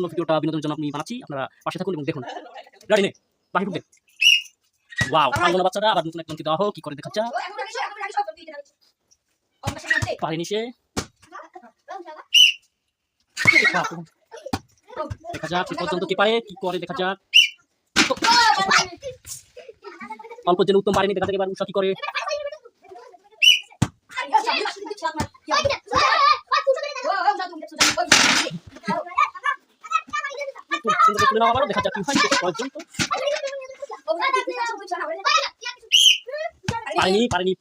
ভিডিওটা বিনোদনের জন্য আমি বানাচ্ছি, আপনারা পাশে থাকুন এবং দেখুন। রেডি নে, বাকি ঢুকবে। ওয়াও, পারলো না বাচ্চারা, আবার নতুন একজনকে দেওয়া হোক, কি করে দেখা যাক। পারেনি সে। দেখা যাক সে পর্যন্ত কি পারে, কি করে দেখা যাক। অল্প যেন উত্তম পারেনি, দেখা যাক এবার উষা কি করে। তুলে নেওয়া আবারও দেখা যাক কি হয় শেষ পর্যন্ত।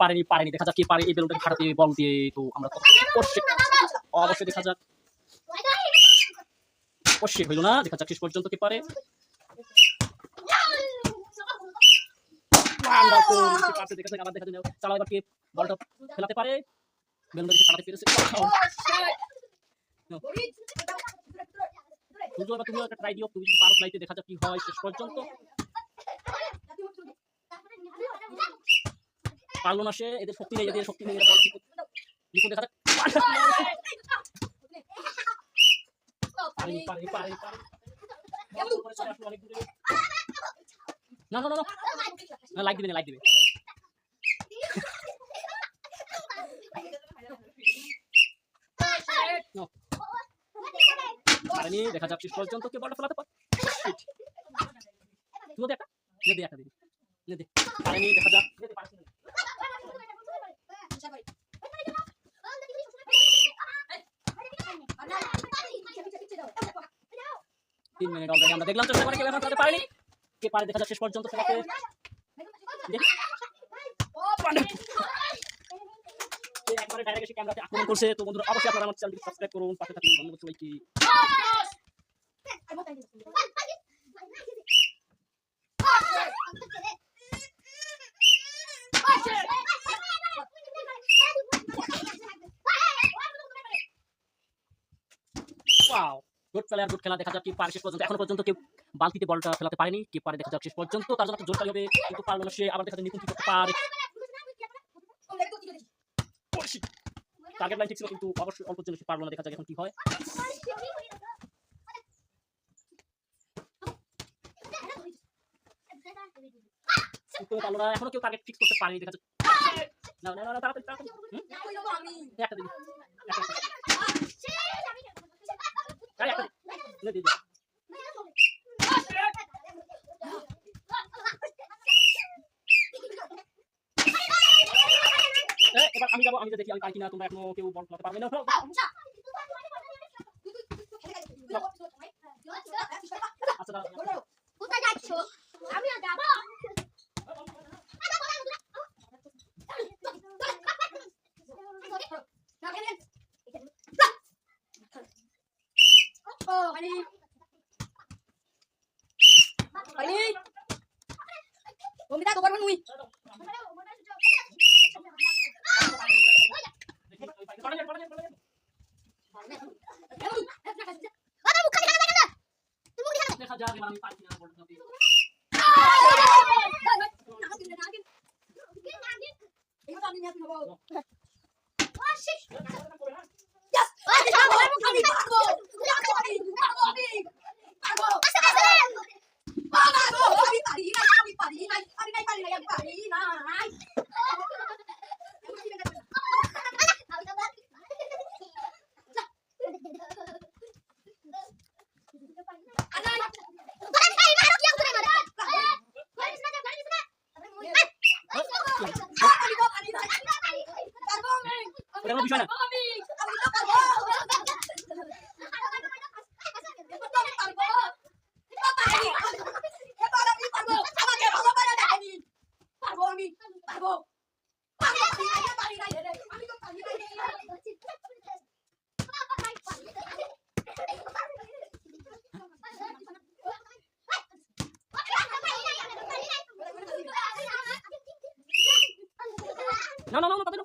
পারেনি দেখা যাক কি পারে এই বেলুনটাকে ফাটাতে বল দিয়ে। তো আমরা অবশ্যই দেখা যাক। অবশ্যই হইল না, দেখা যাক শেষ পর্যন্ত কি পারে। দেখা যাক আবার দেখা যাক চালা এবার কে বলটা ফেলাতে পারে। বেলুনটাকে ফাটাতে পেরেছে। তুমি একটা ট্রাই দিও, তুমি যদি পারো ফ্লাইতে, দেখা যাক কি হয় শেষ পর্যন্ত। পারলো না সে, এদের শক্তি নেই, এদের শক্তি নেই, এরা বল নিকো দেখা যাক। না না না না, লাইক দিবে, লাইক দিবে। পারেনি, দেখা যাক শেষ পর্যন্ত কে বলটা ফেলাতে পারে। তুই দে একটা, নে দে একটা দিবি, নে দে। পারেনি, দেখা যাক। 3 মিনিট অলরেডি আমরা দেখলাম চেষ্টা করে, কেউ এখন ফেলাতে পারেনি। কে পারে দেখা যাক শেষ পর্যন্ত ফেলাতে। একবারে ডাইরেক্ট এসে ক্যামেরাতে আক্রমণ করছে। তো বন্ধুরা অবশ্যই আপনারা আমার চ্যানেলটি সাবস্ক্রাইব করুন, পাশে থাকুন। ধন্যবাদ সবাইকে। ওয়াও, গুড প্লেয়ার, গুড খেলা। দেখা যাক কি পারে শেষ পর্যন্ত। এখনো পর্যন্ত কেউ বালতিতে বলটা ফেলাতে পারেনি। কে পারে দেখা যাক শেষ পর্যন্ত। তার জন্য একটা জোর হবে, কিন্তু পারলো না সে। আবার দেখা যাক নিকুন কি করতে পারে। টার্গেট লাইন ঠিক ছিল, কিন্তু অবশ্যই অল্প জন্য সে পারলো না। দেখা যাক এখন কি হয়। পারলো না, এখনো কেউ টার্গেট ফিক্স করতে পারেনি। দেখা যাক। না না না, তাড়াতাড়ি তাড়াতাড়ি একটা দিবি, এবার আমি যাবো, আমি দেখি আমি পাই কিনা। তোমরা এখনো কেউ বল ফেলাতে পারবে না। আচ্ছা কোথায় যাচ্ছ? আমিও যাব। Bumita, tukar mo nui. বিষয় না। No, no, no, no, no.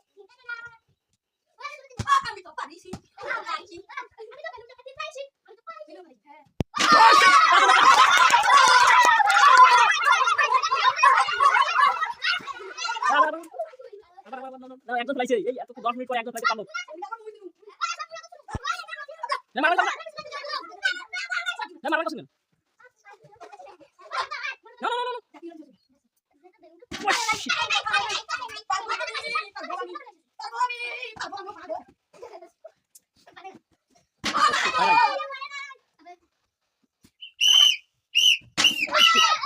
একজন ফেলাইছে, এই এত 10 মিনিট পরে একজন ফেলাইতে পারলো। না মারার কাছে নেন না না না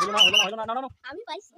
না হলো না না না আমি পাইছি